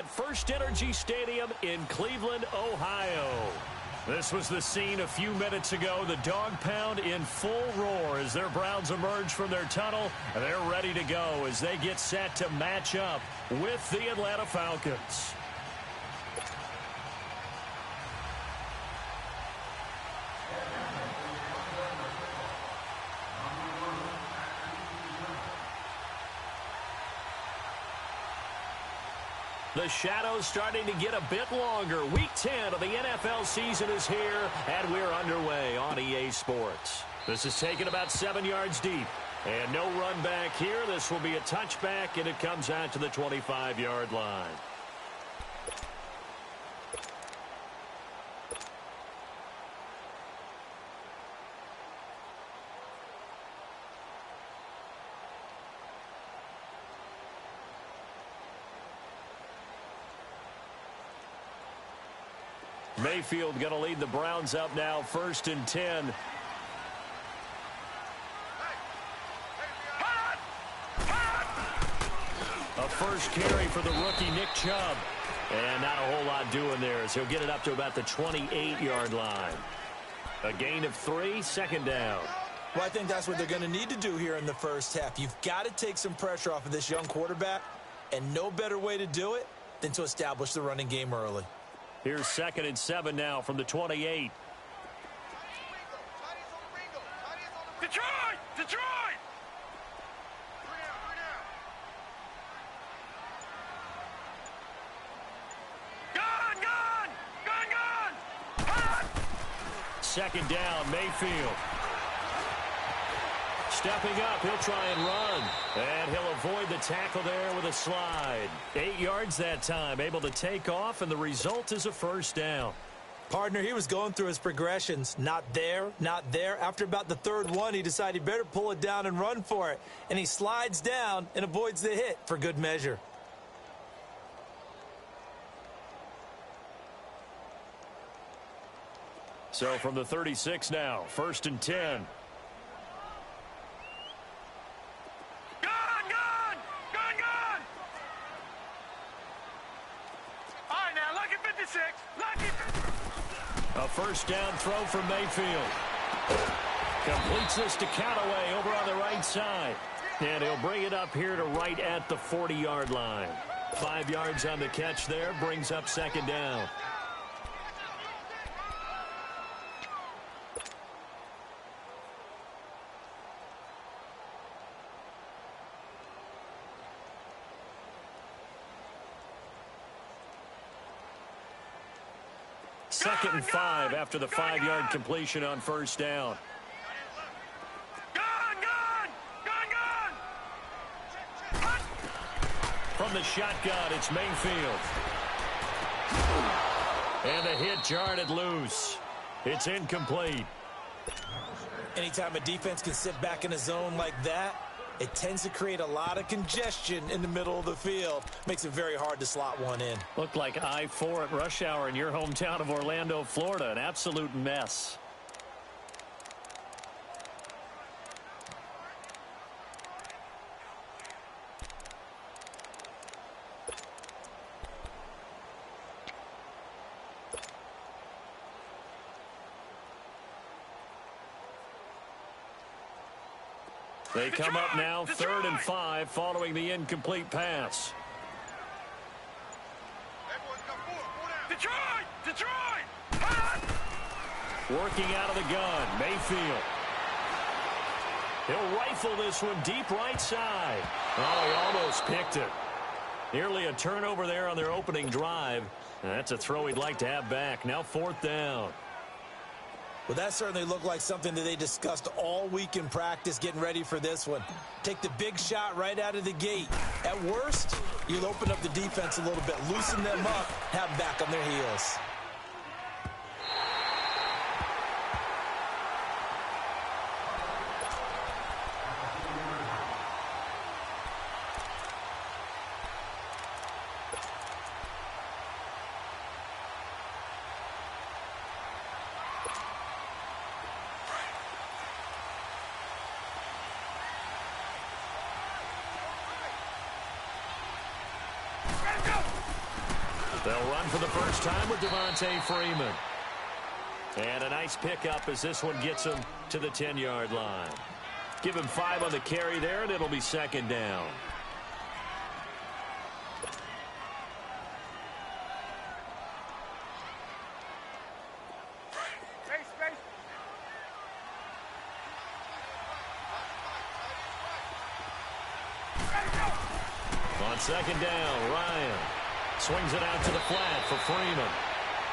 at First Energy Stadium in Cleveland, Ohio. This was the scene a few minutes ago. The dog pound in full roar as their Browns emerge from their tunnel. And they're ready to go as they get set to match up with the Atlanta Falcons. The shadow's starting to get a bit longer. Week 10 of the NFL season is here, and we're underway on EA Sports. This is taken about 7 yards deep, and no run back here. This will be a touchback, and it comes out to the 25-yard line. Mayfield going to lead the Browns up now, 1st and 10. A first carry for the rookie Nick Chubb. And not a whole lot doing there as he'll get it up to about the 28-yard line. A gain of 3, 2nd down. Well, I think that's what they're going to need to do here in the first half. You've got to take some pressure off of this young quarterback, and no better way to do it than to establish the running game early. Here's 2nd and 7 now from the 28. Detroit! Detroit! Gone! Gone! Gone! Gone! Hot! 2nd down, Mayfield. Stepping up, he'll try and run. And he'll avoid the tackle there with a slide. 8 yards that time, able to take off, and the result is a 1st down. Partner, he was going through his progressions. Not there, not there. After about the 3rd one, he decided he better pull it down and run for it. And he slides down and avoids the hit for good measure. So from the 36 now, 1st and 10. A 1st down throw for Mayfield. Completes this to Callaway over on the right side. And he'll bring it up here to right at the 40-yard line. 5 yards on the catch there, brings up 2nd down. Second and 5 after the 5-yard completion on 1st down. From the shotgun, it's Mayfield. And the hit jarred it loose. It's incomplete. Anytime a defense can sit back in a zone like that, it tends to create a lot of congestion in the middle of the field. Makes it very hard to slot one in. Looked like I-4 at rush hour in your hometown of Orlando, Florida. An absolute mess. They come up now, 3rd and 5, following the incomplete pass. Detroit! Detroit! Working out of the gun, Mayfield. He'll rifle this one deep right side. Oh, he almost picked it. Nearly a turnover there on their opening drive. That's a throw he'd like to have back. Now 4th down. Well, that certainly looked like something that they discussed all week in practice getting ready for this one. Take the big shot right out of the gate. At worst, you'll open up the defense a little bit, loosen them up, have them back on their heels. They'll run for the first time with Devontae Freeman. And a nice pickup as this one gets him to the 10-yard line. Give him 5 on the carry there, and it'll be second down. On second down, Ryan swings it out to the flat for Freeman.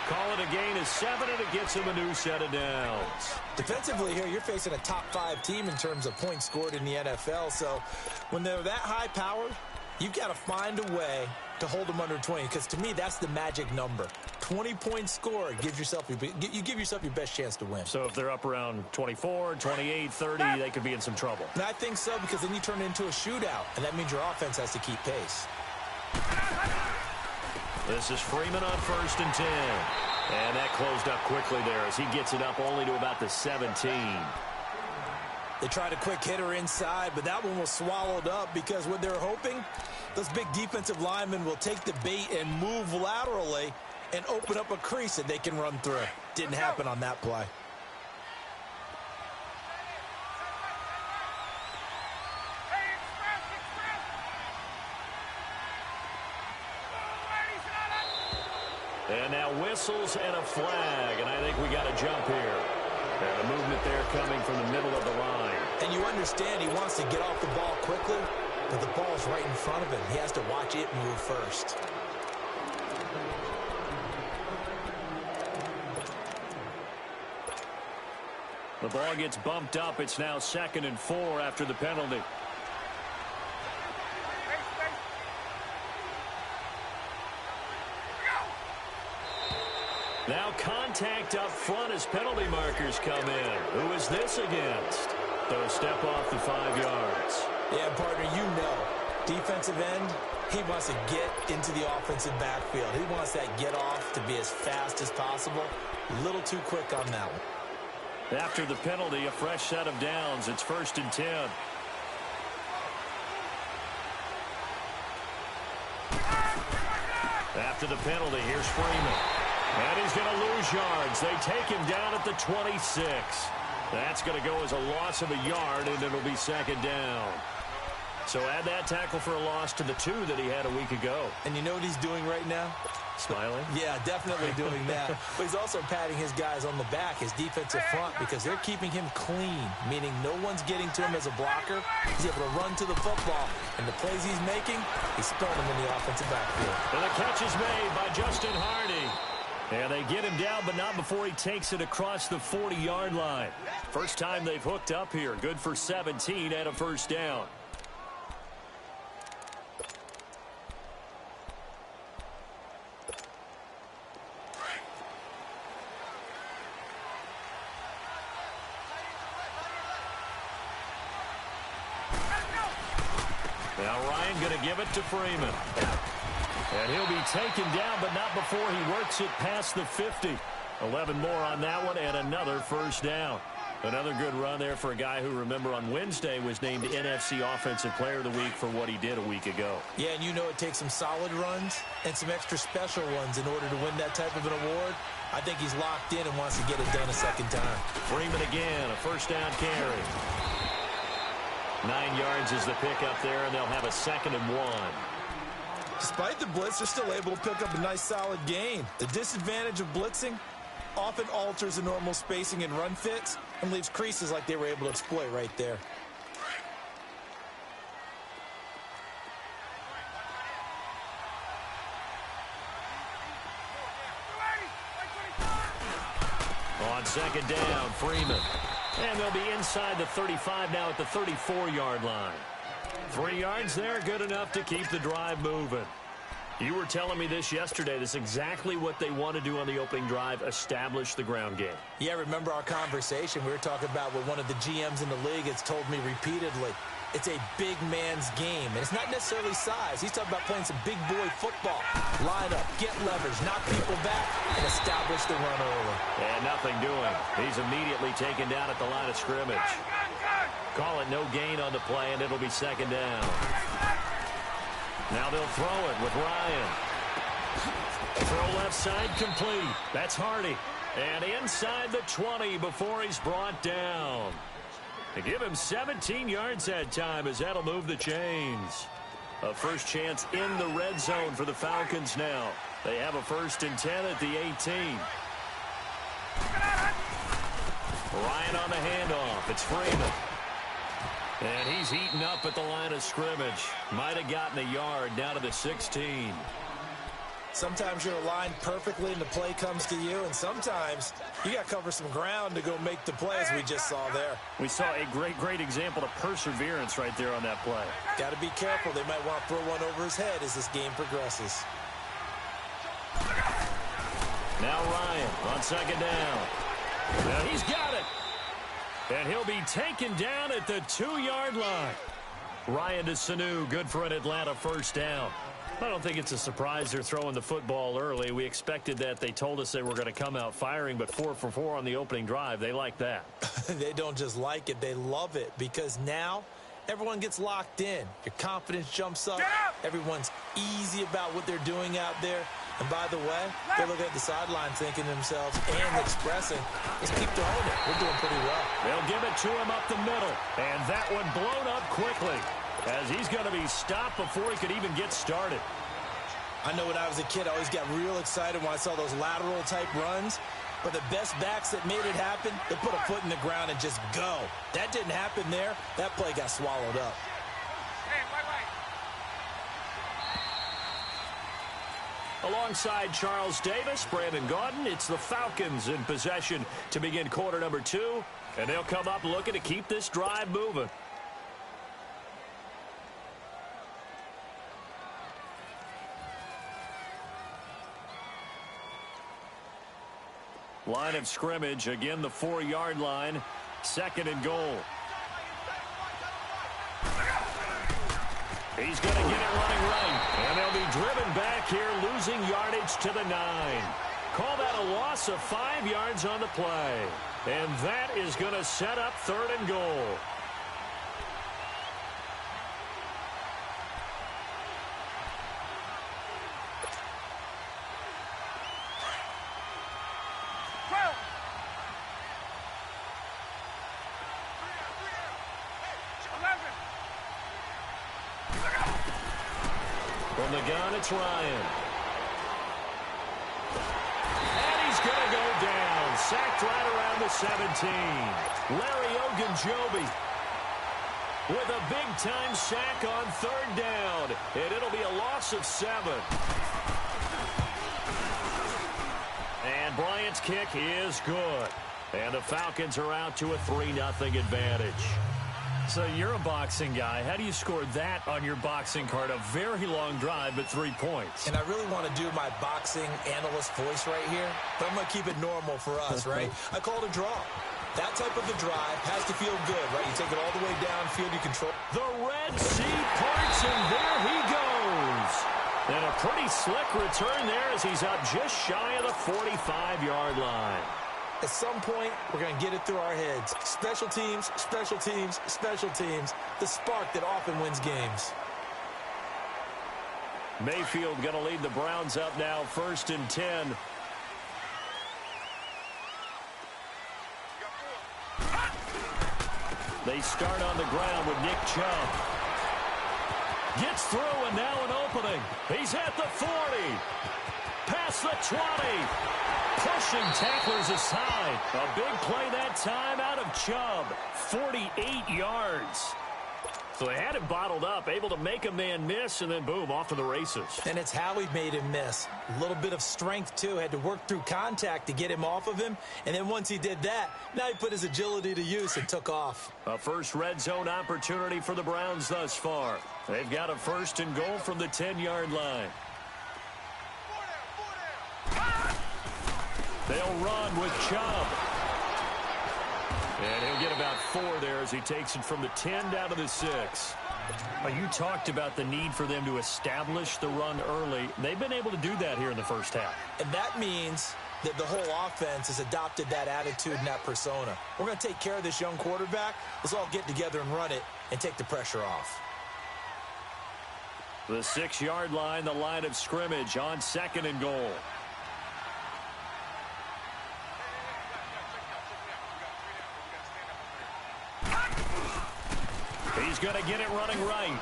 Call it a gain of 7, and it gets him a new set of downs. Defensively here, you're facing a top-5 team in terms of points scored in the NFL. So when they're that high-powered, you've got to find a way to hold them under 20. Because to me, that's the magic number. 20 points scored, you give yourself your best chance to win. So if they're up around 24, 28, 30, they could be in some trouble. And I think so, because then you turn it into a shootout, and that means your offense has to keep pace. This is Freeman on 1st and 10. And that closed up quickly there as he gets it up only to about the 17. They tried a quick hitter inside, but that one was swallowed up because what they're hoping, those big defensive linemen will take the bait and move laterally and open up a crease that they can run through. Didn't happen on that play. And now whistles and a flag, and I think we got a jump here. And the movement there coming from the middle of the line. And you understand he wants to get off the ball quickly, but the ball's right in front of him. He has to watch it move first. The ball gets bumped up. It's now 2nd and 4 after the penalty. Now contact up front as penalty markers come in. Who is this against? So a step off the 5 yards. Yeah, partner, you know. Defensive end, he wants to get into the offensive backfield. He wants that get off to be as fast as possible. A little too quick on that one. After the penalty, a fresh set of downs. It's 1st and 10. After the penalty, here's Freeman. And he's going to lose yards. They take him down at the 26. That's going to go as a loss of a yard, and it'll be 2nd down. So add that tackle for a loss to the 2 that he had a week ago. And you know what he's doing right now? Smiling? Yeah, definitely doing that. But he's also patting his guys on the back, his defensive front, because they're keeping him clean, meaning no one's getting to him as a blocker. He's able to run to the football, and the plays he's making, he's throwing them in the offensive backfield. And the catch is made by Justin Hardy. And they get him down, but not before he takes it across the 40-yard line. First time they've hooked up here. Good for 17 and a 1st down. Now Ryan going to give it to Freeman. And he'll be taken down, but not before he works it past the 50. 11 more on that one, and another 1st down. Another good run there for a guy who, remember, on Wednesday was named NFC Offensive Player of the Week for what he did a week ago. Yeah, and you know it takes some solid runs and some extra special ones in order to win that type of an award. I think he's locked in and wants to get it done a 2nd time. Freeman again, a 1st down carry. 9 yards is the pickup there, and they'll have a 2nd and 1. Despite the blitz, they're still able to pick up a nice solid gain. The disadvantage of blitzing often alters the normal spacing and run fits and leaves creases like they were able to exploit right there. On 2nd down, Freeman. And they'll be inside the 35 now at the 34-yard line. 3 yards there, good enough to keep the drive moving. You were telling me this yesterday. This is exactly what they want to do on the opening drive, establish the ground game. Yeah, remember our conversation. We were talking about what one of the GMs in the league has told me repeatedly. It's a big man's game, and it's not necessarily size. He's talking about playing some big boy football. Line up, get leverage, knock people back, and establish the run early. And nothing doing. He's immediately taken down at the line of scrimmage. Call it no gain on the play, and it'll be 2nd down. Now they'll throw it with Ryan. Throw left side complete. That's Hardy. And inside the 20 before he's brought down. They give him 17 yards that time as that'll move the chains. A first chance in the red zone for the Falcons now. They have a 1st and 10 at the 18. Ryan on the handoff. It's Freeman. And he's eaten up at the line of scrimmage. Might have gotten a yard down to the 16. Sometimes you're aligned perfectly and the play comes to you, and sometimes you got to cover some ground to go make the play, as we just saw there. We saw a great example of perseverance right there on that play. Got to be careful. They might want to throw one over his head as this game progresses. Now Ryan on 2nd down. Now he's got it. And he'll be taken down at the 2-yard line. Ryan to Sanu, good for an Atlanta 1st down. I don't think it's a surprise they're throwing the football early. We expected that. They told us they were going to come out firing, but 4 for 4 on the opening drive. They like that. They don't just like it. They love it because now everyone gets locked in. Your confidence jumps up. Everyone's easy about what they're doing out there. And by the way, they're looking at the sideline thinking to themselves and expressing, let's keep throwing it. We're doing pretty well. They'll give it to him up the middle. And that one blown up quickly as he's going to be stopped before he could even get started. I know when I was a kid, I always got real excited when I saw those lateral type runs. But the best backs that made it happen, they put a foot in the ground and just go. That didn't happen there. That play got swallowed up. Alongside Charles Davis, Brandon Gaudin, it's the Falcons in possession to begin quarter number 2. And they'll come up looking to keep this drive moving. Line of scrimmage, again the 4-yard line, 2nd and goal. He's going to get it running right, and they'll be driven back here, losing yardage to the 9. Call that a loss of 5 yards on the play, and that is going to set up 3rd and goal. From the gun, it's Ryan. And he's going to go down. Sacked right around the 17. Larry Ogunjobi with a big-time sack on 3rd down. And it'll be a loss of 7. And Bryant's kick is good. And the Falcons are out to a 3-0 advantage. So you're a boxing guy. How do you score that on your boxing card? A very long drive, but 3 points. And I really want to do my boxing analyst voice right here, but I'm going to keep it normal for us, right? I call it a draw. That type of a drive has to feel good, right? You take it all the way downfield, you control. The Red Sea parts, and there he goes. And a pretty slick return there as he's up just shy of the 45-yard line. At some point, we're going to get it through our heads. Special teams, special teams, special teams. The spark that often wins games. Mayfield going to lead the Browns up now, 1st and 10. They start on the ground with Nick Chubb. Gets through and now an opening. He's at the 40. Past the 20. Pushing tacklers aside. A big play that time out of Chubb. 48 yards. So they had him bottled up, able to make a man miss, and then boom, off to the races. And it's how he made him miss. A little bit of strength, too. Had to work through contact to get him off of him. And then once he did that, now he put his agility to use and took off. A first red zone opportunity for the Browns thus far. They've got a 1st and goal from the 10-yard line. They'll run with Chubb. And he'll get about 4 there as he takes it from the 10 down to the 6. Well, you talked about the need for them to establish the run early. They've been able to do that here in the first half. And that means that the whole offense has adopted that attitude and that persona. We're going to take care of this young quarterback. Let's all get together and run it and take the pressure off. The 6-yard line, the line of scrimmage on 2nd and goal. He's going to get it running right.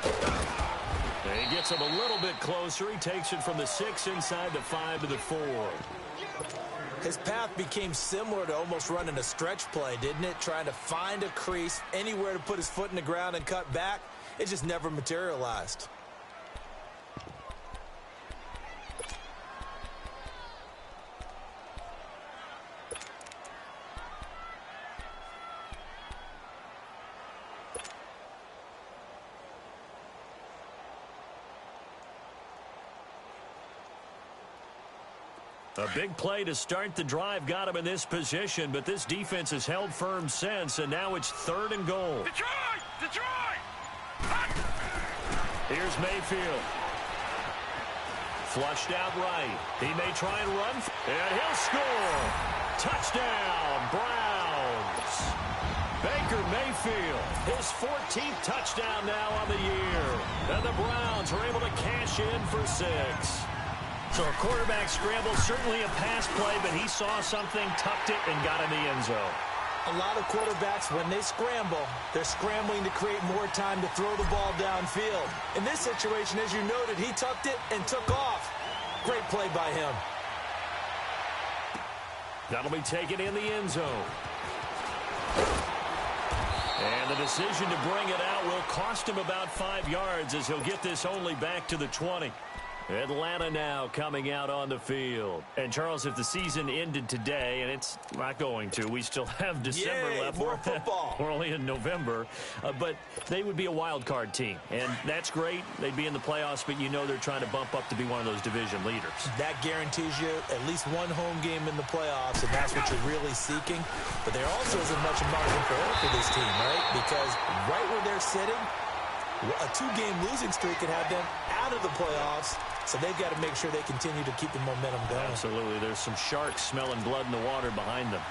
He gets him a little bit closer. He takes it from the 6 inside the 5 to the 4. His path became similar to almost running a stretch play, didn't it? Trying to find a crease, anywhere to put his foot in the ground and cut back. It just never materialized. A big play to start the drive got him in this position, but this defense has held firm since, and now it's 3rd and goal. Detroit! Detroit! Here's Mayfield. Flushed out right. He may try and run, and he'll score. Touchdown, Browns. Baker Mayfield, his 14th touchdown now on the year. And the Browns are able to cash in for 6. So a quarterback scramble, certainly a pass play, but he saw something, tucked it, and got in the end zone. A lot of quarterbacks, when they scramble, they're scrambling to create more time to throw the ball downfield. In this situation, as you noted, he tucked it and took off. Great play by him. That'll be taken in the end zone. And the decision to bring it out will cost him about 5 yards as he'll get this only back to the 20. Atlanta now coming out on the field. And, Charles, if the season ended today, and it's not going to, we still have December left. More football. We're only in November. But they would be a wild card team. And that's great. They'd be in the playoffs, but you know they're trying to bump up to be one of those division leaders. That guarantees you at least one home game in the playoffs, and that's what you're really seeking. But there also isn't much margin for error for this team, right? Because right where they're sitting, a 2-game losing streak could have them out of the playoffs. So they've got to make sure they continue to keep the momentum going. Absolutely. There's some sharks smelling blood in the water behind them.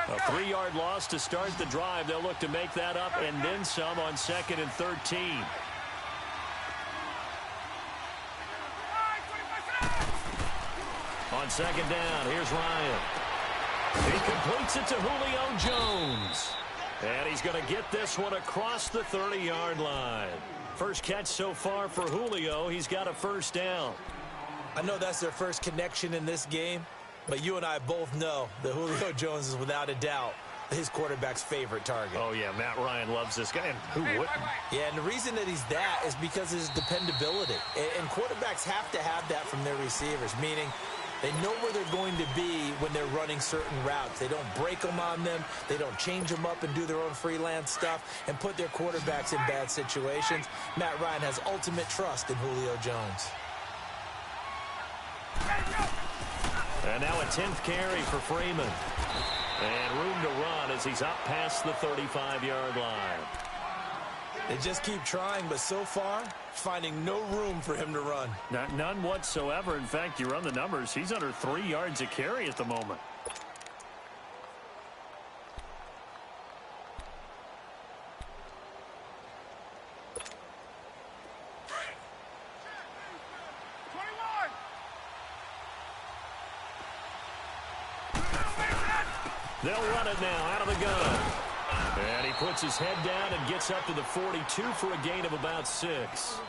A 3-yard loss to start the drive. They'll look to make that up and then some on 2nd and 13. On 2nd down, here's Ryan. He completes it to Julio Jones. And he's going to get this one across the 30-yard line. First catch so far for Julio. He's got a first down. I know that's their first connection in this game, but you and I both know that Julio Jones is without a doubt his quarterback's favorite target. Oh, yeah, Matt Ryan loves this guy, and who wouldn't? Yeah, and the reason that he's that is because of his dependability. And quarterbacks have to have that from their receivers, meaning they know where they're going to be when they're running certain routes. They don't break them on them. They don't change them up and do their own freelance stuff and put their quarterbacks in bad situations. Matt Ryan has ultimate trust in Julio Jones. And now a 10th carry for Freeman. And room to run as he's up past the 35-yard line. They just keep trying, but so far, finding no room for him to run. None whatsoever. In fact, you run the numbers. He's under 3 yards a carry at the moment. They'll run it now out of the gun. And he puts his head down and gets up to the 42 for a gain of about 6.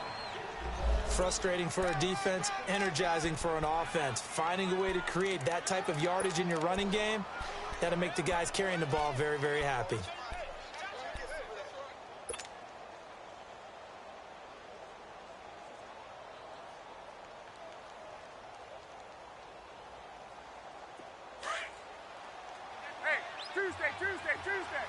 Frustrating for a defense, energizing for an offense. Finding a way to create that type of yardage in your running game, that'll make the guys carrying the ball very, very happy. Tuesday.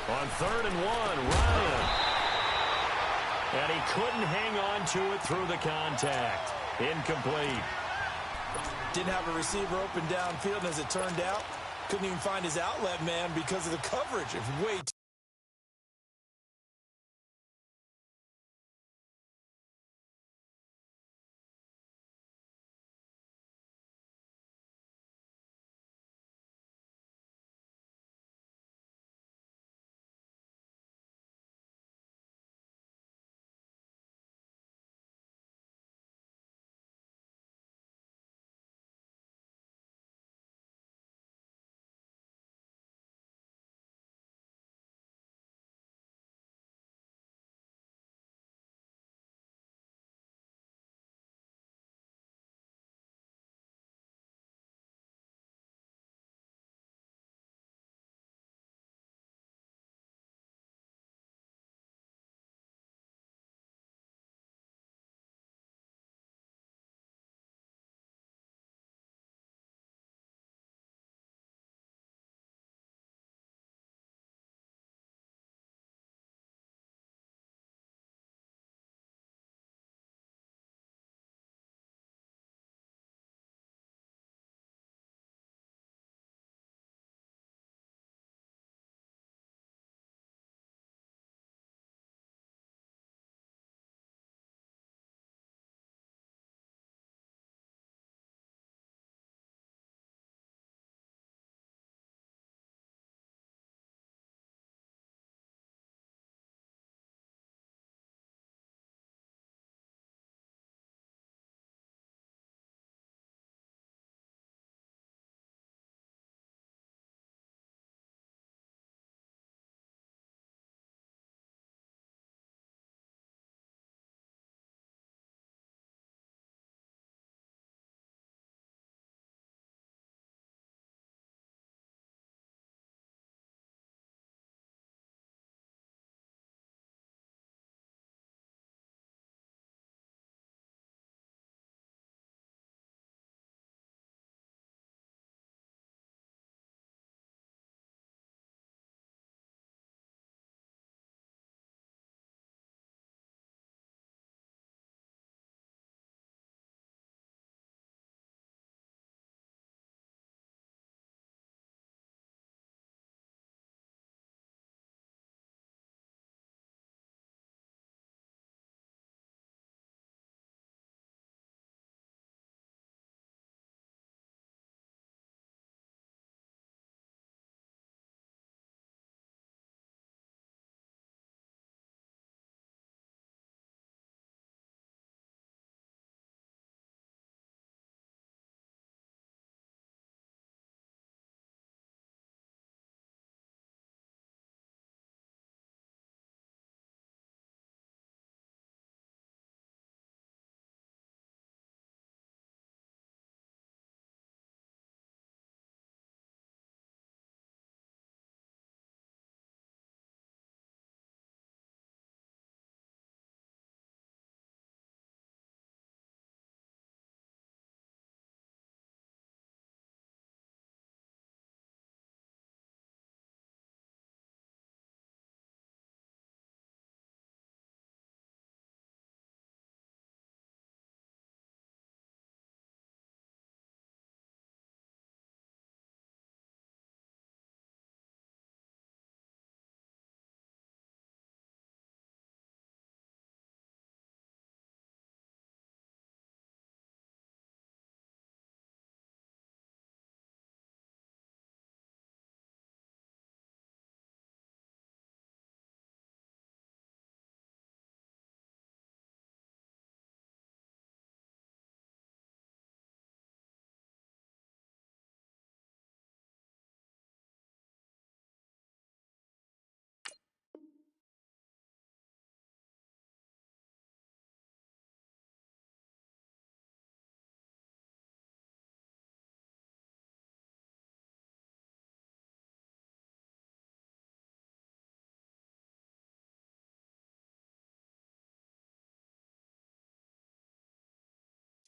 On 3rd and 1, Ryan. And he couldn't hang on to it through the contact. Incomplete. Didn't have a receiver open downfield, and as it turned out, couldn't even find his outlet man because of the coverage. Way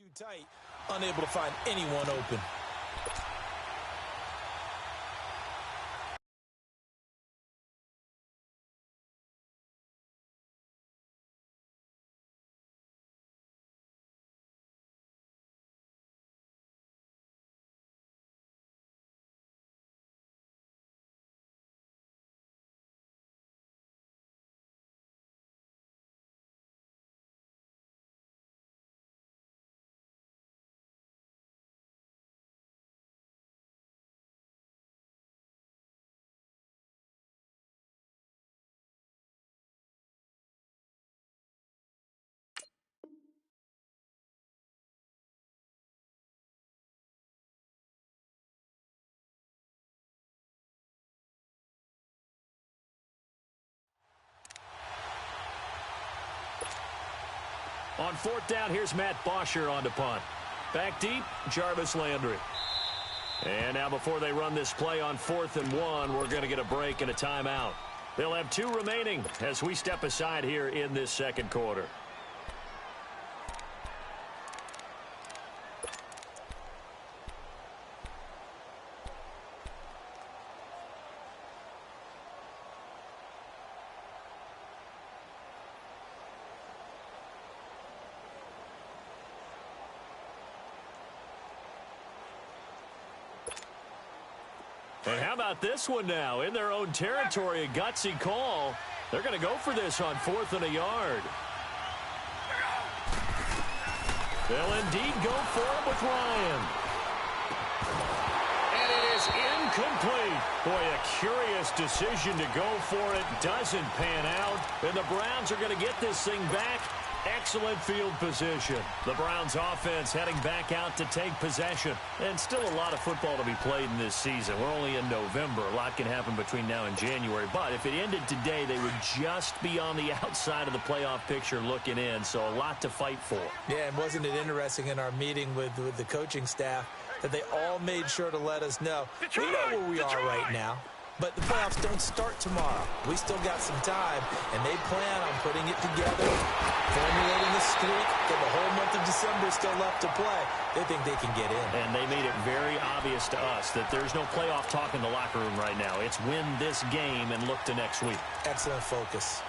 Too tight, unable to find anyone open. On fourth down, here's Matt Bosher on to punt. Back deep, Jarvis Landry. And now before they run this play on 4th and 1, we're going to get a break and a timeout. They'll have 2 remaining as we step aside here in this second quarter. And how about this one now? In their own territory, a gutsy call. They're going to go for this on 4th and a yard. They'll indeed go for it with Ryan. And it is incomplete. Boy, a curious decision to go for it. Doesn't pan out. And the Browns are going to get this thing back. Excellent field position. The Browns offense heading back out to take possession. And still a lot of football to be played in this season. We're only in November. A lot can happen between now and January. But if it ended today, they would just be on the outside of the playoff picture looking in. So a lot to fight for. Yeah, and wasn't it interesting in our meeting with the coaching staff that they all made sure to let us know. We know where we are right now. But the playoffs don't start tomorrow. We still got some time, and they plan on putting it together, formulating a streak. They have a whole month of December still left to play. They think they can get in. And they made it very obvious to us that there's no playoff talk in the locker room right now. It's win this game and look to next week. Excellent focus.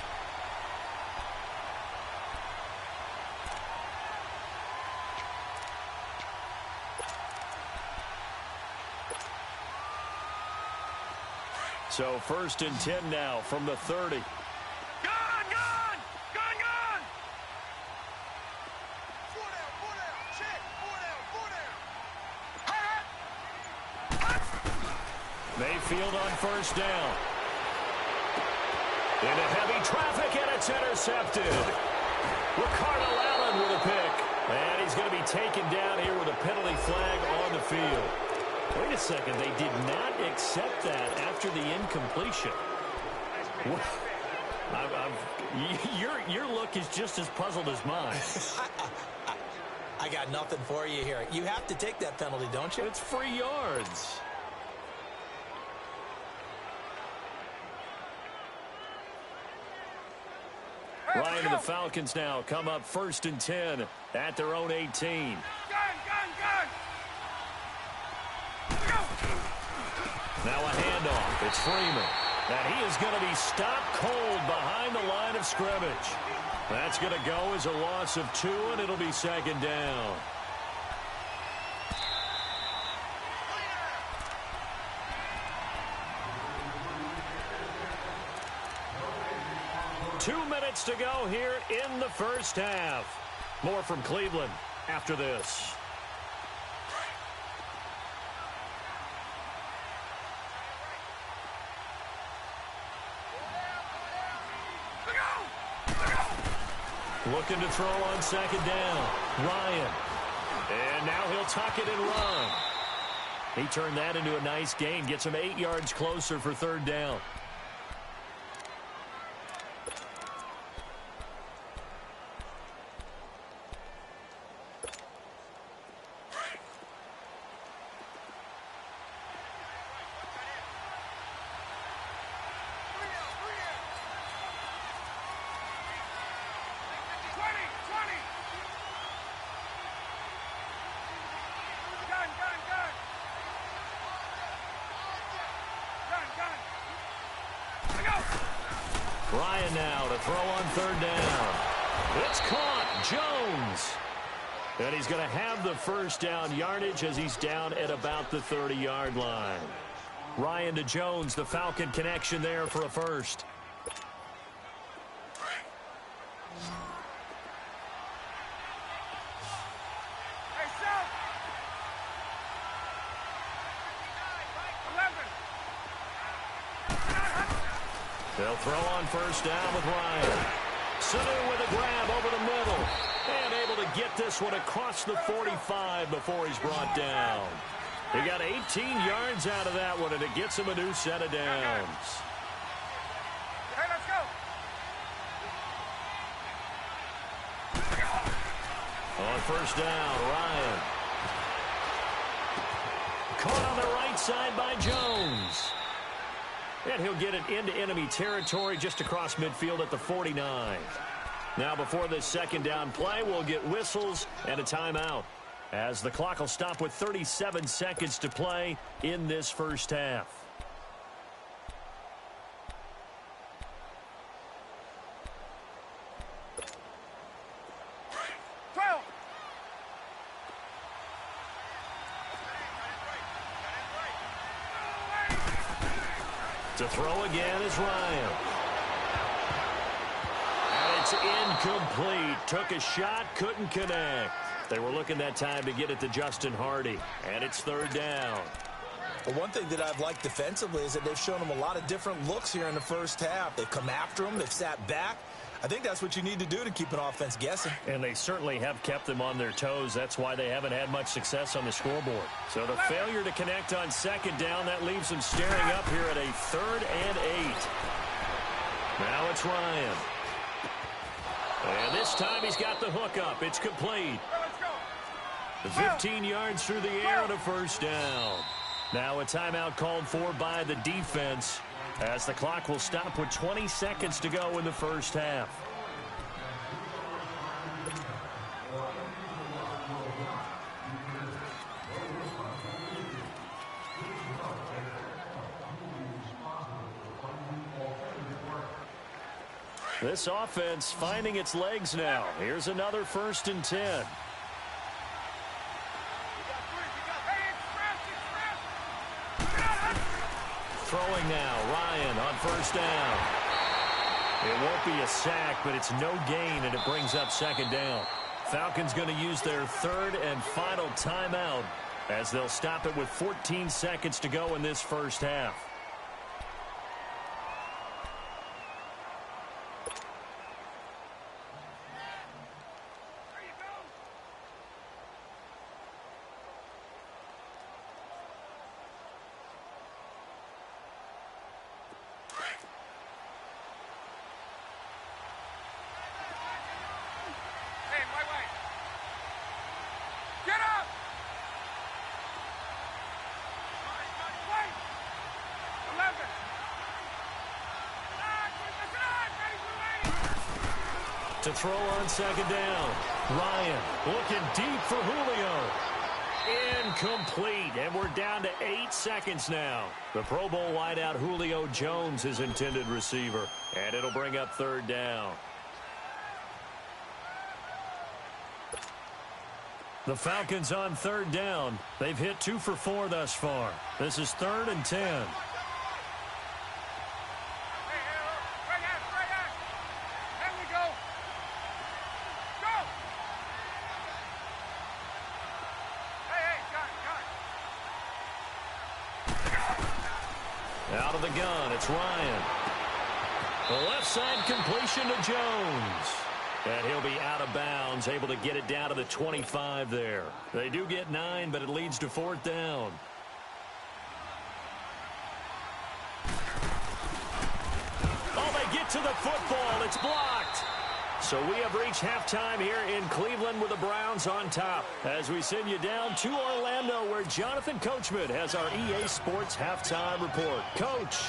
So 1st and 10 now from the 30. Gone! Four down, check, four down. Mayfield on 1st down. Into heavy traffic, and it's intercepted. Ricardo Allen with a pick. And he's going to be taken down here with a penalty flag on the field. Wait a second, they did not accept that after the incompletion. Your look is just as puzzled as mine. I got nothing for you here. You have to take that penalty, don't you? It's free yards. Ryan and the Falcons now come up 1st and 10 at their own 18. Now a handoff. It's Freeman. And he is going to be stopped cold behind the line of scrimmage. That's going to go as a loss of 2, and it'll be 2nd down. Two minutes to go here in the first half. More from Cleveland after this. Looking to throw on 2nd down. Ryan. And now he'll tuck it and run. He turned that into a nice gain. Gets him 8 yards closer for 3rd down. Ryan now to throw on third down. It's caught. Jones. And he's going to have the first down yardage as he's down at about the 30-yard line. Ryan to Jones, the Falcon connection there for a first. They'll throw on first down with Ryan. Sanu with a grab over the middle. And able to get this one across the 45 before he's brought down. He got 18 yards out of that one, and it gets him a new set of downs. Hey, let's go. On first down, Ryan. Caught on the right side by Jones. And he'll get it into enemy territory just across midfield at the 49. Now before this second down play, we'll get whistles and a timeout, as the clock will stop with 37 seconds to play in this first half. To throw again is Ryan. And it's incomplete. Took a shot, couldn't connect. They were looking that time to get it to Justin Hardy. And it's third down. Well, one thing that I've liked defensively is that they've shown him a lot of different looks here in the first half. They've come after him. They've sat back. I think that's what you need to do to keep an offense guessing. And they certainly have kept them on their toes. That's why they haven't had much success on the scoreboard. So the failure to connect on second down, that leaves them staring up here at a 3rd and 8. Now it's Ryan. And this time he's got the hook up. It's complete. 15 yards through the air and a first down. Now a timeout called for by the defense, as the clock will stop with 20 seconds to go in the first half. This offense finding its legs now. Here's another 1st and 10. Throwing now, Ryan on first down. It won't be a sack, but it's no gain, and it brings up second down. Falcons going to use their 3rd and final timeout, as they'll stop it with 14 seconds to go in this first half. To throw on second down. Ryan looking deep for Julio. Incomplete, and we're down to 8 seconds now. The Pro Bowl wideout Julio Jones, his intended receiver, and it'll bring up third down. The Falcons on third down. They've hit 2 for 4 thus far. This is 3rd and 10. Out of the gun, it's Ryan. The left side completion to Jones. And he'll be out of bounds, able to get it down to the 25 there. They do get 9, but it leads to 4th down. Oh, they get to the football. It's blocked. So we have reached halftime here in Cleveland with the Browns on top, as we send you down to Orlando, where Jonathan Coachman has our EA Sports halftime report. Coach.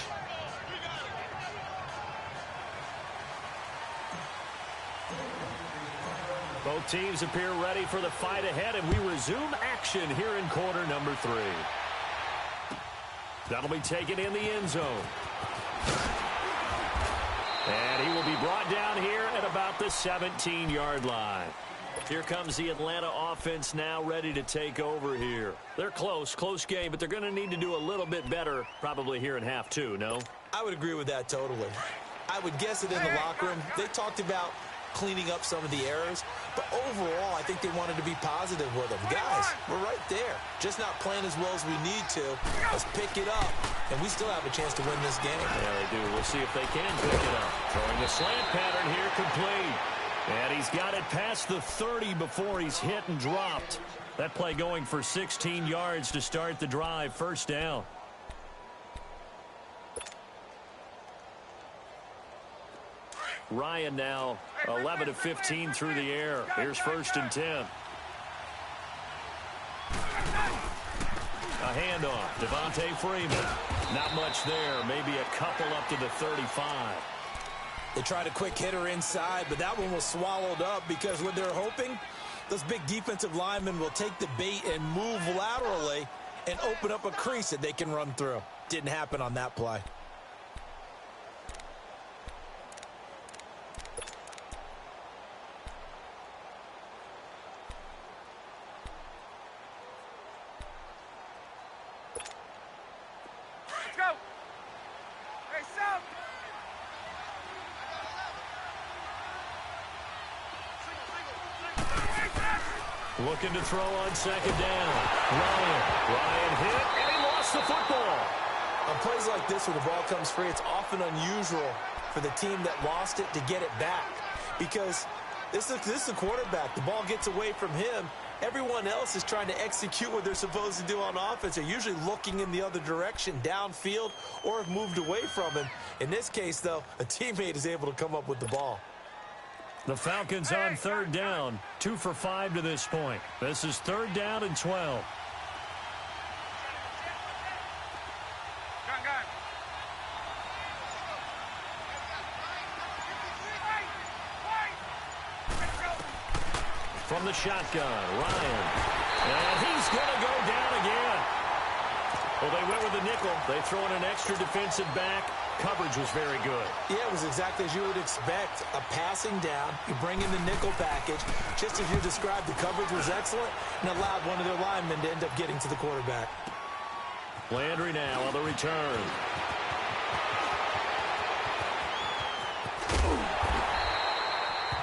Both teams appear ready for the fight ahead, and we resume action here in quarter number 3. That'll be taken in the end zone. And he will be brought down here at about the 17-yard line. Here comes the Atlanta offense now ready to take over here. They're close game, but they're going to need to do a little bit better probably here in half two, no? I would agree with that totally. I would guess it in the locker room. They talked about cleaning up some of the errors, but overall, I think they wanted to be positive with them. Guys, we're right there. Just not playing as well as we need to. Let's pick it up, and we still have a chance to win this game. Yeah, they do. We'll see if they can pick it up. Throwing the slant pattern here complete. And he's got it past the 30 before he's hit and dropped. That play going for 16 yards to start the drive. First down. Ryan now 11 of 15 through the air. Here's 1st and 10. A handoff. Devontae Freeman. Not much there. Maybe a couple up to the 35. They tried a quick hitter inside, but that one was swallowed up because what they're hoping, those big defensive linemen will take the bait and move laterally and open up a crease that they can run through. Didn't happen on that play. Looking to throw on 2nd down. Ryan hit, and he lost the football. On plays like this where the ball comes free, it's often unusual for the team that lost it to get it back. Because this is the quarterback. The ball gets away from him. Everyone else is trying to execute what they're supposed to do on offense. They're usually looking in the other direction, downfield, or have moved away from him. In this case, though, a teammate is able to come up with the ball. The Falcons on 3rd down, 2 for 5 to this point. This is 3rd down and 12. From the shotgun, Ryan. And he's going to go down again. Well, they went with the nickel. They throw in an extra defensive back. Coverage was very good. Yeah, it was exactly as you would expect. A passing down. You bring in the nickel package. Just as you described, the coverage was excellent and allowed one of their linemen to end up getting to the quarterback. Landry now on the return.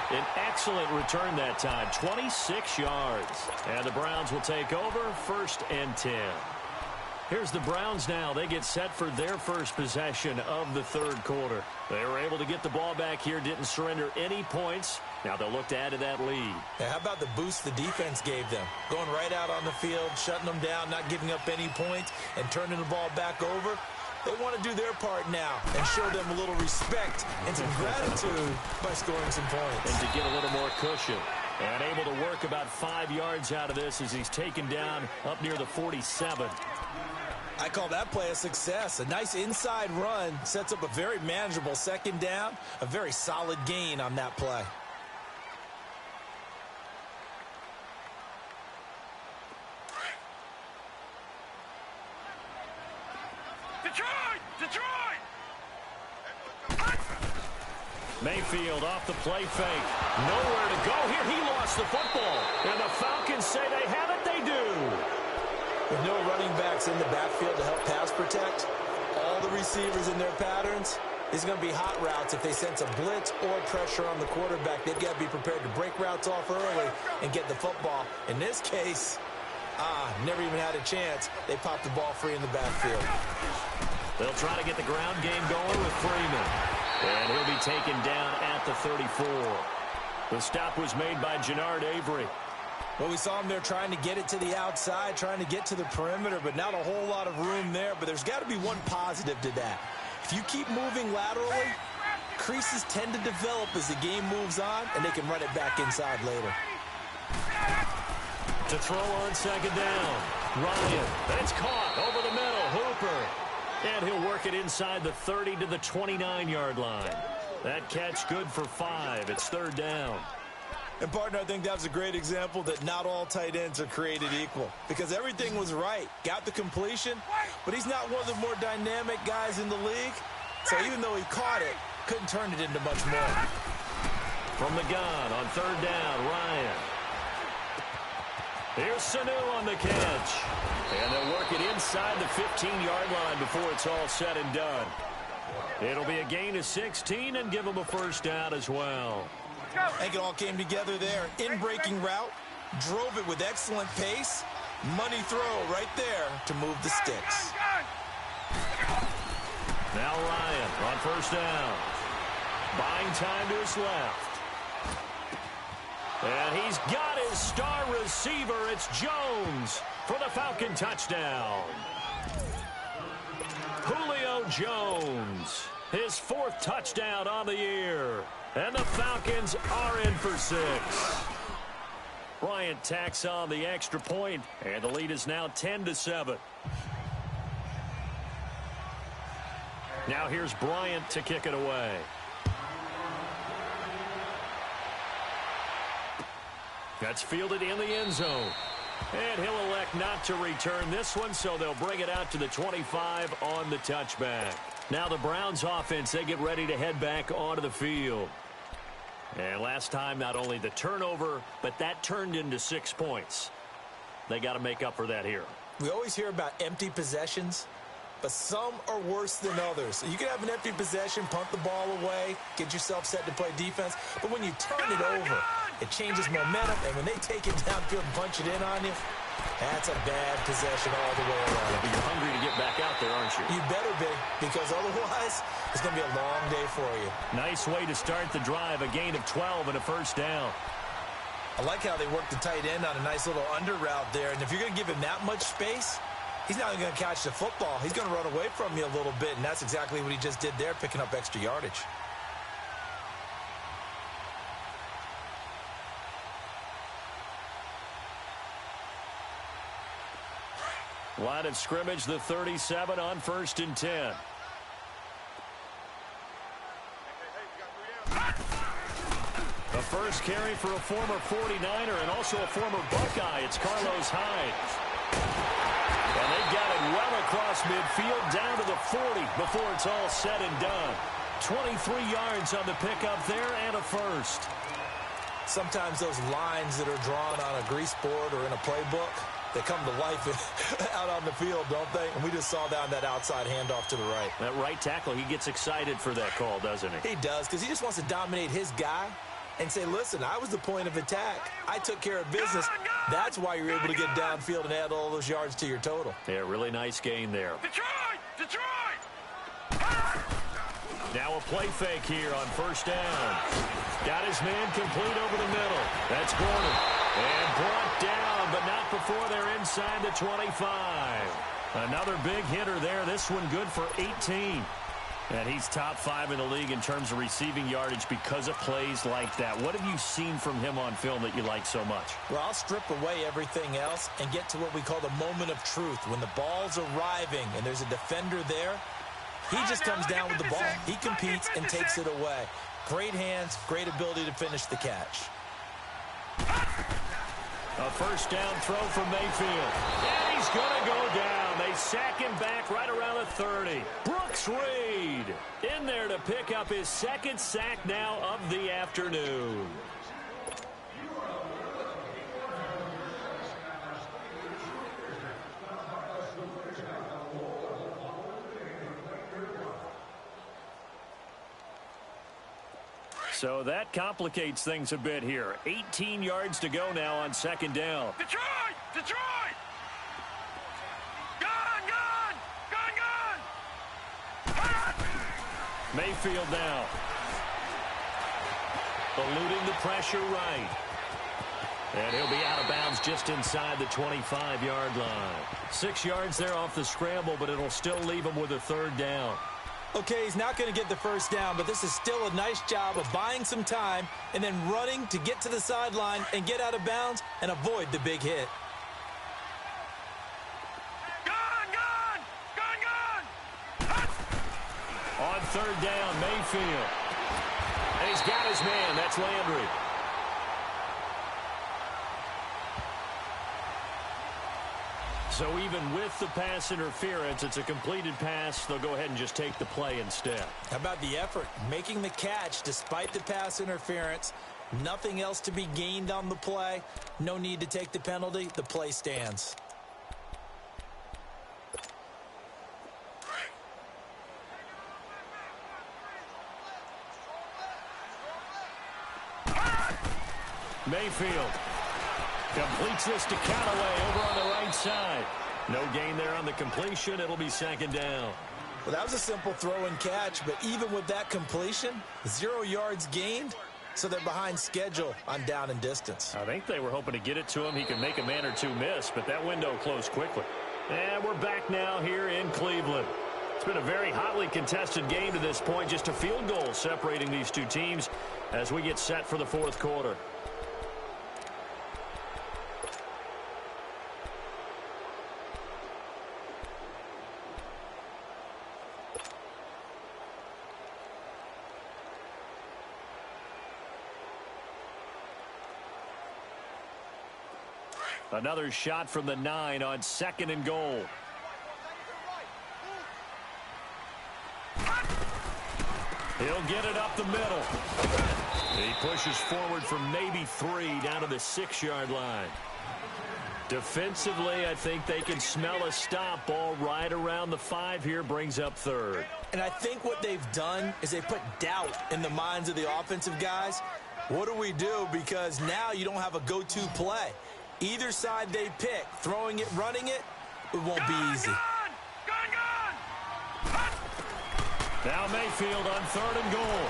An excellent return that time. 26 yards. And the Browns will take over 1st and 10. Here's the Browns now. They get set for their first possession of the 3rd quarter. They were able to get the ball back here, didn't surrender any points. Now they'll look to add to that lead. Yeah, how about the boost the defense gave them? Going right out on the field, shutting them down, not giving up any points, and turning the ball back over. They want to do their part now and show them a little respect and some gratitude by scoring some points. And to get a little more cushion. And able to work about 5 yards out of this as he's taken down up near the 47. I call that play a success. A nice inside run sets up a very manageable 2nd down. A very solid gain on that play. Detroit! Mayfield off the play fake. Nowhere to go here. He lost the football. And the Falcons say they have it. They do. With no running backs in the backfield to help pass protect, all the receivers in their patterns, these are going to be hot routes if they sense a blitz or pressure on the quarterback. They've got to be prepared to break routes off early and get the football. In this case, never even had a chance. They popped the ball free in the backfield. They'll try to get the ground game going with Freeman. And he'll be taken down at the 34. The stop was made by Jannard Avery. Well, we saw him there trying to get it to the outside, trying to get to the perimeter, but not a whole lot of room there. But there's got to be one positive to that. If you keep moving laterally, creases tend to develop as the game moves on, and they can run it back inside later. To throw on 2nd down. Ryan. It's caught over the middle. Hooper. And he'll work it inside the 30 to the 29-yard line. That catch good for 5. It's 3rd down. And, partner, I think that was a great example that not all tight ends are created equal. Because everything was right. Got the completion, but he's not one of the more dynamic guys in the league. So even though he caught it, Couldn't turn it into much more. From the gun on third down, Ryan. Here's Sanu on the catch. And they'll work it inside the 15-yard line before it's all said and done. It'll be a gain of 16 and give them a first down as well. I think it all came together there. In-breaking route, drove it with excellent pace. Money throw right there to move the sticks. Now Ryan on first down. Buying time to his left. And he's got his star receiver. It's Jones for the Falcon touchdown. Julio Jones, his 4th touchdown on the year. And the Falcons are in for 6. Bryant tacks on the extra point, and the lead is now 10-7. Now here's Bryant to kick it away. That's fielded in the end zone. And he'll elect not to return this one, so they'll bring it out to the 25 on the touchback. Now the Browns offense, they get ready to head back onto the field. And last time, not only the turnover, but that turned into 6 points. They got to make up for that here. We always hear about empty possessions, but some are worse than others. You can have an empty possession, punt the ball away, get yourself set to play defense, but when you turn it over, it changes momentum, and when they take it downfield and punch it in on you, that's a bad possession all the way around. But you're hungry to get back out there, aren't you? You better be, because otherwise it's going to be a long day for you. Nice way to start the drive, a gain of 12 and a first down. I like how they work the tight end on a nice little under route there, and if you're going to give him that much space, he's not going to catch the football. He's going to run away from you a little bit, and that's exactly what he just did there, picking up extra yardage. Line of scrimmage, the 37 on 1st and 10. The first carry for a former 49er and also a former Buckeye. It's Carlos Hyde. And they got it well across midfield down to the 40 before it's all said and done. 23 yards on the pickup there and a first. Sometimes those lines that are drawn on a grease board or in a playbook, they come to life out on the field, don't they? And we just saw down that outside handoff to the right. That right tackle, he gets excited for that call, doesn't he? He does, because he just wants to dominate his guy and say, listen, I was the point of attack. I took care of business. That's why you're able to get downfield and add all those yards to your total. Yeah, really nice gain there. Detroit! Now a play fake here on first down. Got his man complete over the middle. That's Gordon. And brought down, but not before they're inside the 25. Another big hitter there. This one good for 18. And he's top 5 in the league in terms of receiving yardage because of plays like that. What have you seen from him on film that you like so much? Well, I'll strip away everything else and get to what we call the moment of truth. When the ball's arriving and there's a defender there, he just comes down with the ball. He competes and takes it away. Great hands, great ability to finish the catch. A first down throw from Mayfield. And he's going to go down. They sack him back right around the 30. Brooks Reed in there to pick up his 2nd sack now of the afternoon. So that complicates things a bit here. 18 yards to go now on 2nd down. Detroit! Detroit! Gun! Mayfield now. Eluding the pressure right. And he'll be out of bounds just inside the 25-yard line. 6 yards there off the scramble, but it'll still leave him with a 3rd down. Okay, he's not going to get the first down, but this is still a nice job of buying some time and then running to get to the sideline and get out of bounds and avoid the big hit. On 3rd down, Mayfield. And he's got his man. That's Landry. So even with the pass interference, it's a completed pass. They'll go ahead and just take the play instead. How about the effort? Making the catch despite the pass interference. Nothing else to be gained on the play. No need to take the penalty. The play stands. Mayfield completes this to Callaway over on the right side. No gain there on the completion. It'll be second down. Well, that was a simple throw and catch, but even with that completion, 0 yards gained, so they're behind schedule on down and distance. I think they were hoping to get it to him. He could make a man or two miss, but that window closed quickly. And we're back now here in Cleveland. It's been a very hotly contested game to this point. Just a field goal separating these two teams as we get set for the fourth quarter. Another shot from the 9 on 2nd and goal. He'll get it up the middle. He pushes forward from maybe 3 down to the 6-yard line. Defensively, I think they can smell a stop. Ball right around the 5 here, brings up 3rd. And I think what they've done is they put doubt in the minds of the offensive guys. What do we do? Because now you don't have a go-to play. Either side they pick, throwing it, running it, it won't be easy. Now Mayfield on 3rd and goal.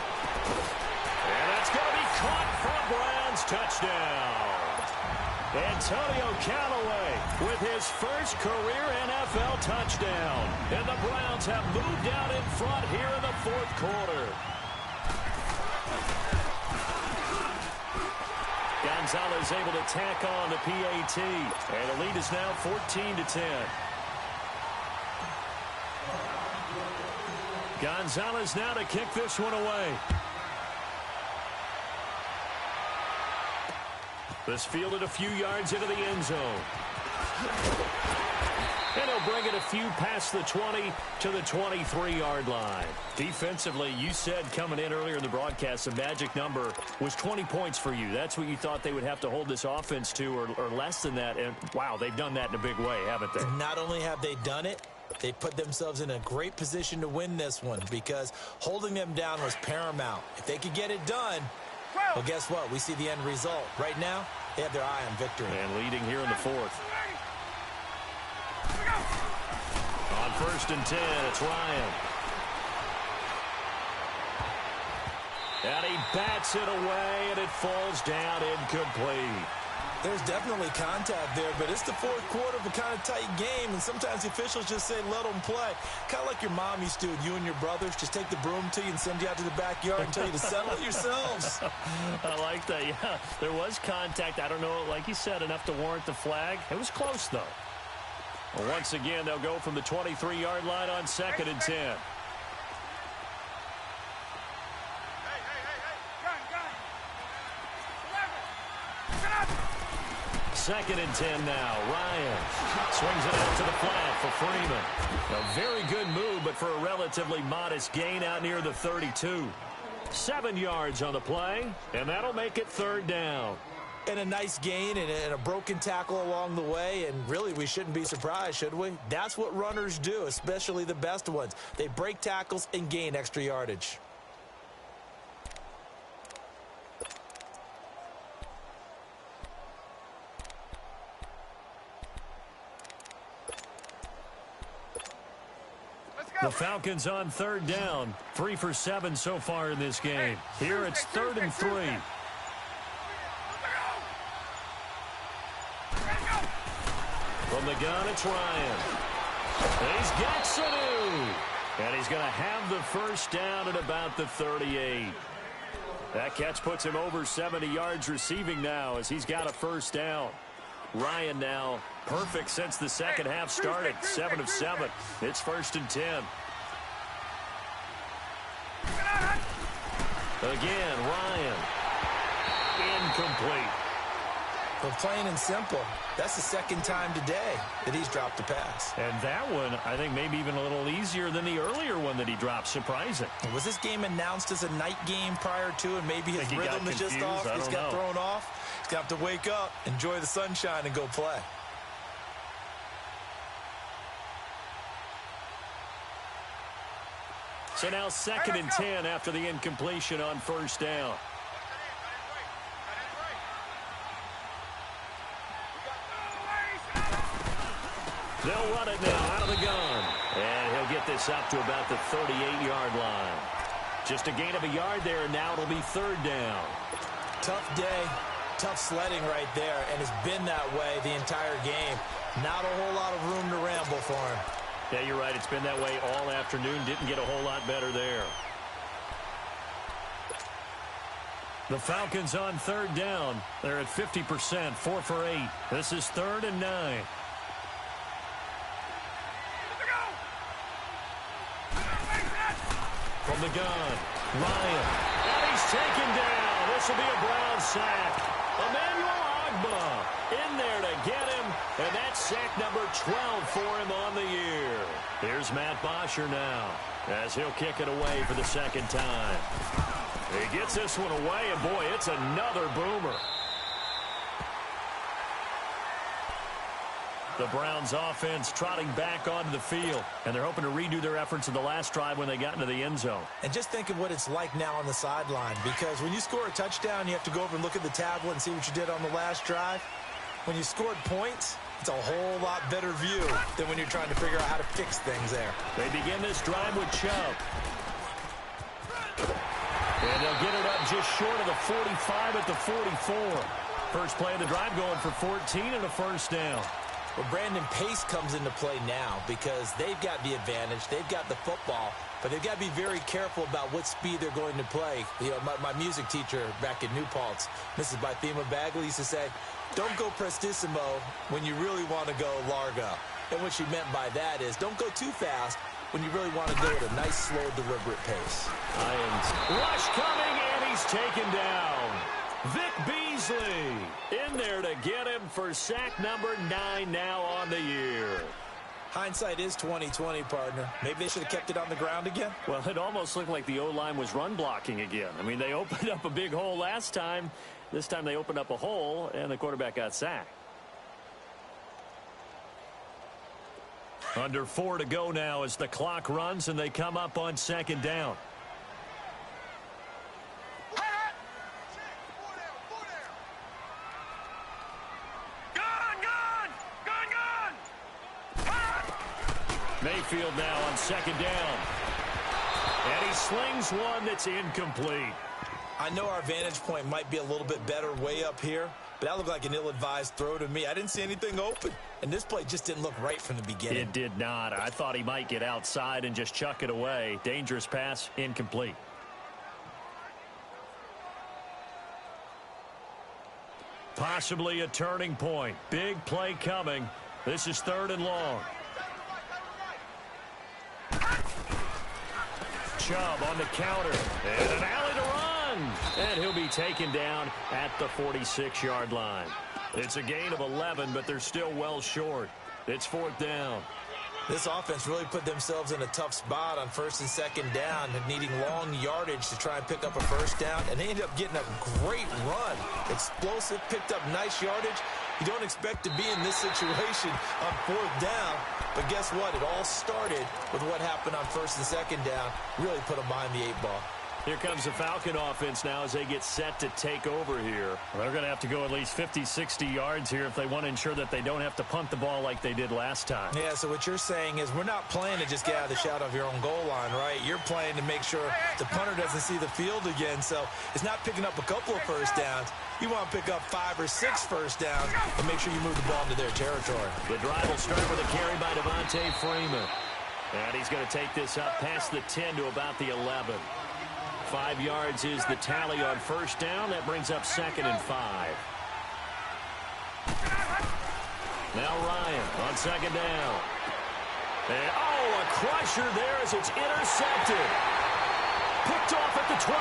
And that's going to be caught for a Browns touchdown. Antonio Callaway with his first career NFL touchdown. And the Browns have moved out in front here in the fourth quarter. Gonzalez able to tack on the PAT. And the lead is now 14-10. Gonzalez now to kick this one away. This fielded a few yards into the end zone. And he'll bring it a few past the 20 to the 23-yard line. Defensively, you said coming in earlier in the broadcast, the magic number was 20 points for you. That's what you thought they would have to hold this offense to, or less than that. And, wow, they've done that in a big way, haven't they? And not only have they done it, they put themselves in a great position to win this one because holding them down was paramount. If they could get it done, well, guess what? We see the end result. Right now, they have their eye on victory. And leading here in the fourth. On 1st and 10, it's Ryan. And he bats it away, and it falls down incomplete. There's definitely contact there, but it's the fourth quarter of a kind of tight game, and sometimes the officials just say, let them play. Kind of like your mom used to with you and your brothers. Just take the broom to you and send you out to the backyard and tell you to settle it yourselves. I like that, yeah. There was contact. I don't know, like you said, enough to warrant the flag. It was close, though. Well, once again, they'll go from the 23-yard line on 2nd and 10. Second and 10 now. Ryan swings it out to the flat for Freeman. A very good move, but for a relatively modest gain out near the 32. 7 yards on the play, and that'll make it 3rd down. And a nice gain and a broken tackle along the way, and really we shouldn't be surprised, should we? That's what runners do, especially the best ones. They break tackles and gain extra yardage. The Falcons on 3rd down. 3 for 7 so far in this game. Here it's 3rd and 3. From the gun, it's Ryan. He's got Sanu. And he's going to have the first down at about the 38. That catch puts him over 70 yards receiving now as he's got a first down. Ryan now perfect since the second half started. 7 of 7. It's 1st and 10. Again, Ryan. Incomplete. Well, plain and simple, that's the second time today that he's dropped a pass. And that one, I think, maybe even a little easier than the earlier one that he dropped. Surprising. Was this game announced as a night game prior to, and maybe his rhythm is just off? He's got thrown off. He's going to have to wake up, enjoy the sunshine, and go play. So now 2nd and 10 after the incompletion on first down. They'll run it now out of the gun. And he'll get this up to about the 38-yard line. Just a gain of a yard there, and now it'll be 3rd down. Tough day, tough sledding right there, and it's been that way the entire game. Not a whole lot of room to ramble for him. Yeah, you're right. It's been that way all afternoon. Didn't get a whole lot better there. The Falcons on 3rd down. They're at 50%, 4 for 8. This is 3rd and 9. From the gun, Ryan. And he's taken down. This will be a Brown sack. Emmanuel Ogbah in there to get him. And that's sack number 12 for him on the year. Here's Matt Bosher now as he'll kick it away for the 2nd time. He gets this one away, and boy, it's another boomer. The Browns offense trotting back onto the field, and they're hoping to redo their efforts in the last drive when they got into the end zone. And just think of what it's like now on the sideline, because when you score a touchdown, you have to go over and look at the tablet and see what you did on the last drive. When you scored points, it's a whole lot better view than when you're trying to figure out how to fix things there. They begin this drive with Chubb. And they'll get it up just short of the 45 at the 44. First play of the drive going for 14 and a first down. Well, Brandon, pace comes into play now because they've got the advantage. They've got the football, but they've got to be very careful about what speed they're going to play. You know, my music teacher back in New Paltz, Mrs. Bythema Bagley, used to say, don't go prestissimo when you really want to go largo. And what she meant by that is don't go too fast when you really want to go at a nice, slow, deliberate pace. Rush coming, and he's taken down. Vic Beasley in there to get him for sack number 9 now on the year. Hindsight is 20/20, partner. Maybe they should have kept it on the ground again. Well, it almost looked like the O-line was run blocking again. I mean, they opened up a big hole last time. This time they opened up a hole, and the quarterback got sacked. Under 4 to go now as the clock runs, and they come up on 2nd down. Mayfield now on 2nd down. And he slings one that's incomplete. I know our vantage point might be a little bit better way up here, but that looked like an ill-advised throw to me. I didn't see anything open, and this play just didn't look right from the beginning. It did not. I thought he might get outside and just chuck it away. Dangerous pass, incomplete. Possibly a turning point. Big play coming. This is 3rd and long. Chubb on the counter, and an alley to run, and he'll be taken down at the 46-yard line. It's a gain of 11, but they're still well short. It's 4th down. This offense really put themselves in a tough spot on 1st and 2nd down, needing long yardage to try and pick up a first down, and they ended up getting a great run. Explosive, picked up nice yardage. You don't expect to be in this situation on 4th down, but guess what? It all started with what happened on 1st and 2nd down. Really put them behind the 8 ball. Here comes the Falcon offense now as they get set to take over here. They're going to have to go at least 50, 60 yards here if they want to ensure that they don't have to punt the ball like they did last time. Yeah, so what you're saying is we're not playing to just get out of the shadow of your own goal line, right? You're playing to make sure the punter doesn't see the field again. So it's not picking up a couple of first downs. You want to pick up 5 or 6 first downs and make sure you move the ball into their territory. The drive will start with a carry by Devontae Freeman. And he's going to take this up past the 10 to about the 11. 5 yards is the tally on first down. That brings up 2nd and 5. Now Ryan on 2nd down. And, a crusher there as it's intercepted. Picked off at the 12.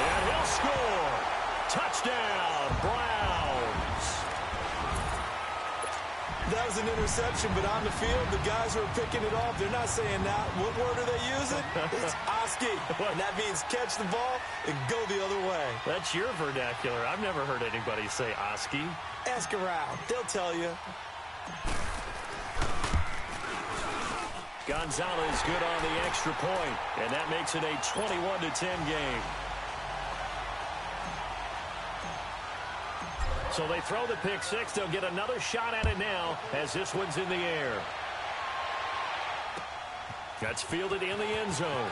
And he'll score. Touchdown, Browns. was an interception, but on the field, the guys who are picking it off, they're not saying that. What word are they using? It's Oski. And that means catch the ball and go the other way. That's your vernacular. I've never heard anybody say Oski. Ask around. They'll tell you. Gonzalez good on the extra point, and that makes it a 21-10 game. So they throw the pick six. They'll get another shot at it now as this one's in the air. That's fielded in the end zone.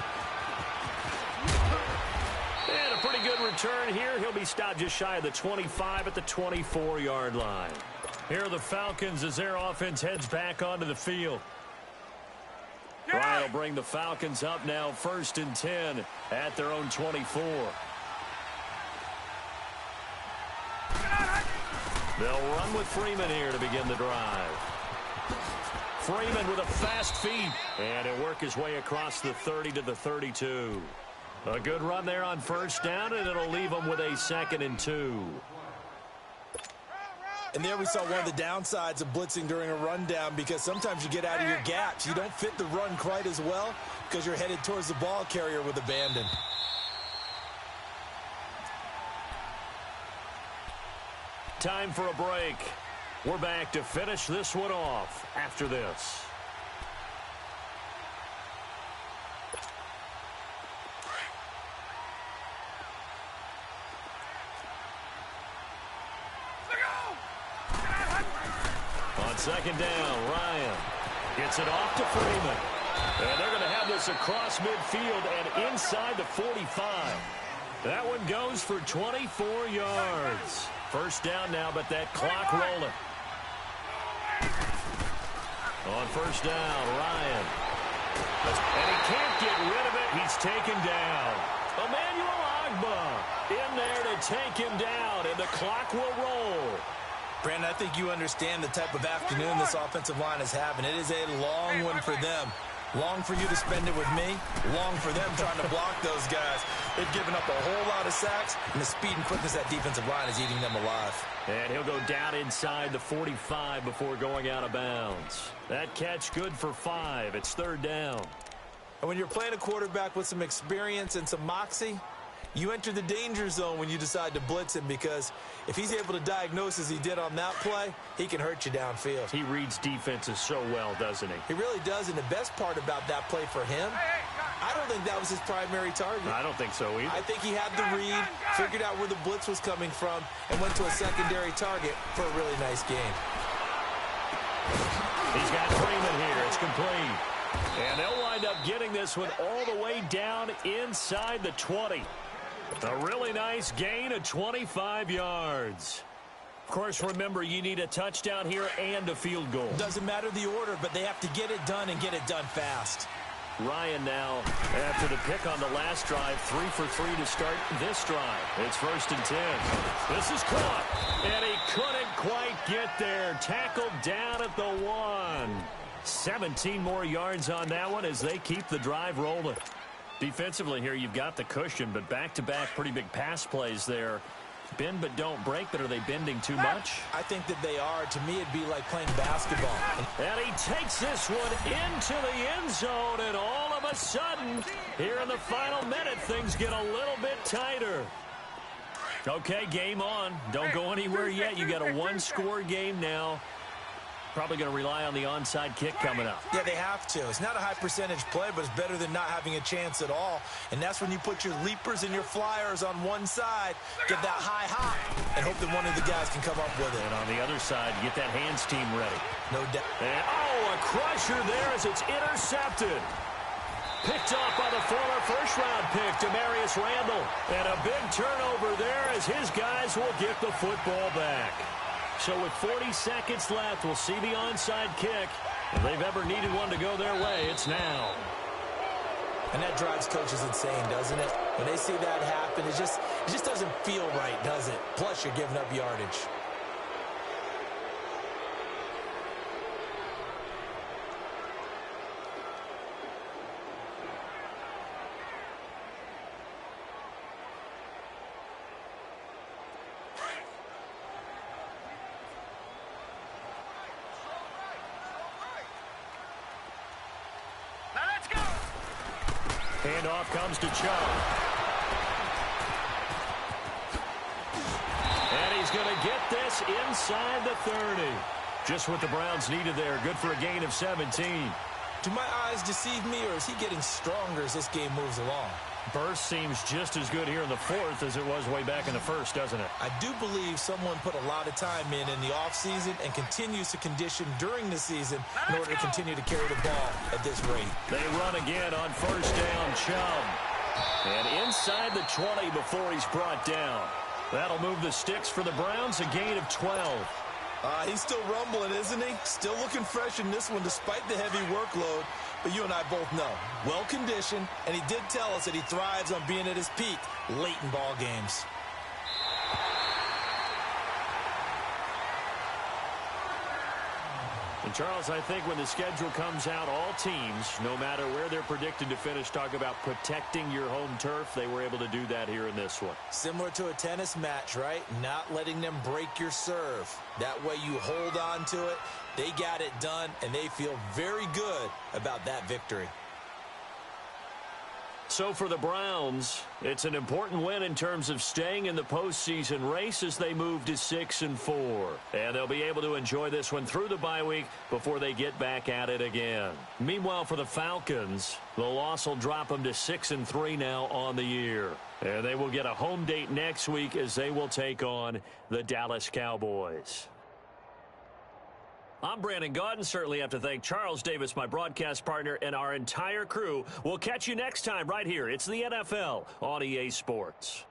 And a pretty good return here. He'll be stopped just shy of the 25 at the 24-yard line. Here are the Falcons as their offense heads back onto the field. Ryan will bring the Falcons up now 1st and 10 at their own 24. They'll run with Freeman here to begin the drive. Freeman with a fast feet. And he'll work his way across the 30 to the 32. A good run there on 1st down, and it'll leave them with a 2nd and 2. And there we saw one of the downsides of blitzing during a rundown, because sometimes you get out of your gaps. You don't fit the run quite as well because you're headed towards the ball carrier with abandon. Time for a break. We're back to finish this one off after this. On 2nd down, Ryan gets it off to Freeman. And they're going to have this across midfield and inside the 45. That one goes for 24 yards. 1st down now, but that clock rolling. On 1st down, Ryan. And he can't get rid of it. He's taken down. Emmanuel Agba in there to take him down, and the clock will roll. Brandon, I think you understand the type of afternoon this offensive line is having. It is a long one for them. Long for you to spend it with me. Long for them trying to block those guys. They've given up a whole lot of sacks, and the speed and quickness of that defensive line is eating them alive. And he'll go down inside the 45 before going out of bounds. That catch good for 5. It's 3rd down. And when you're playing a quarterback with some experience and some moxie, you enter the danger zone when you decide to blitz him, because if he's able to diagnose as he did on that play, he can hurt you downfield. He reads defenses so well, doesn't he? He really does, and the best part about that play for him, I don't think that was his primary target. I don't think so either. I think he had the read, figured out where the blitz was coming from, and went to a secondary target for a really nice game. He's got Freeman here. It's complete. And they'll wind up getting this one all the way down inside the 20. A really nice gain of 25 yards. Of course, remember, you need a touchdown here and a field goal. Doesn't matter the order, but they have to get it done and get it done fast. Ryan now, after the pick on the last drive, 3 for 3 to start this drive. It's 1st and 10. This is caught, and he couldn't quite get there. Tackled down at the 1. 17 more yards on that one as they keep the drive rolling. Defensively here, you've got the cushion, but back-to-back pretty big pass plays there. Bend but don't break, but are they bending too much? I think that they are. To me, it'd be like playing basketball. And he takes this one into the end zone, and all of a sudden, here in the final minute, things get a little bit tighter. Okay, game on. Don't go anywhere yet. You got a one-score game now. Probably going to rely on the onside kick coming up. Yeah, they have to. It's not a high-percentage play, but it's better than not having a chance at all. And that's when you put your leapers and your flyers on one side, get that high hop, and hope that one of the guys can come up with it. And on the other side, get that hands team ready. No doubt. And, oh, a crusher there as it's intercepted. Picked off by the former first-round pick, Demarius Randall. And a big turnover there as his guys will get the football back. So with 40 seconds left, we'll see the onside kick. If they've ever needed one to go their way, it's now. And that drives coaches insane, doesn't it? When they see that happen, it just doesn't feel right, does it? Plus, you're giving up yardage. Handoff comes to Chubb. And he's going to get this inside the 30. Just what the Browns needed there. Good for a gain of 17. Do my eyes deceive me, or is he getting stronger as this game moves along? Burst seems just as good here in the fourth as it was way back in the first, doesn't it? I do believe someone put a lot of time in the offseason and continues to condition during the season in order to continue to carry the ball at this rate. They run again on first down, Chubb. And inside the 20 before he's brought down. That'll move the sticks for the Browns, a gain of 12. He's still rumbling, isn't he? Still looking fresh in this one despite the heavy workload. But you and I both know, well-conditioned, and he did tell us that he thrives on being at his peak late in ball games. And, Charles, I think when the schedule comes out, all teams, no matter where they're predicted to finish, talk about protecting your home turf. They were able to do that here in this one. Similar to a tennis match, right? Not letting them break your serve. That way you hold on to it. They got it done, and they feel very good about that victory. So for the Browns, it's an important win in terms of staying in the postseason race as they move to 6-4. And they'll be able to enjoy this one through the bye week before they get back at it again. Meanwhile, for the Falcons, the loss will drop them to 6-3 now on the year. And they will get a home date next week as they will take on the Dallas Cowboys. I'm Brandon Gaudin. Certainly have to thank Charles Davis, my broadcast partner, and our entire crew. We'll catch you next time right here. It's the NFL on EA Sports.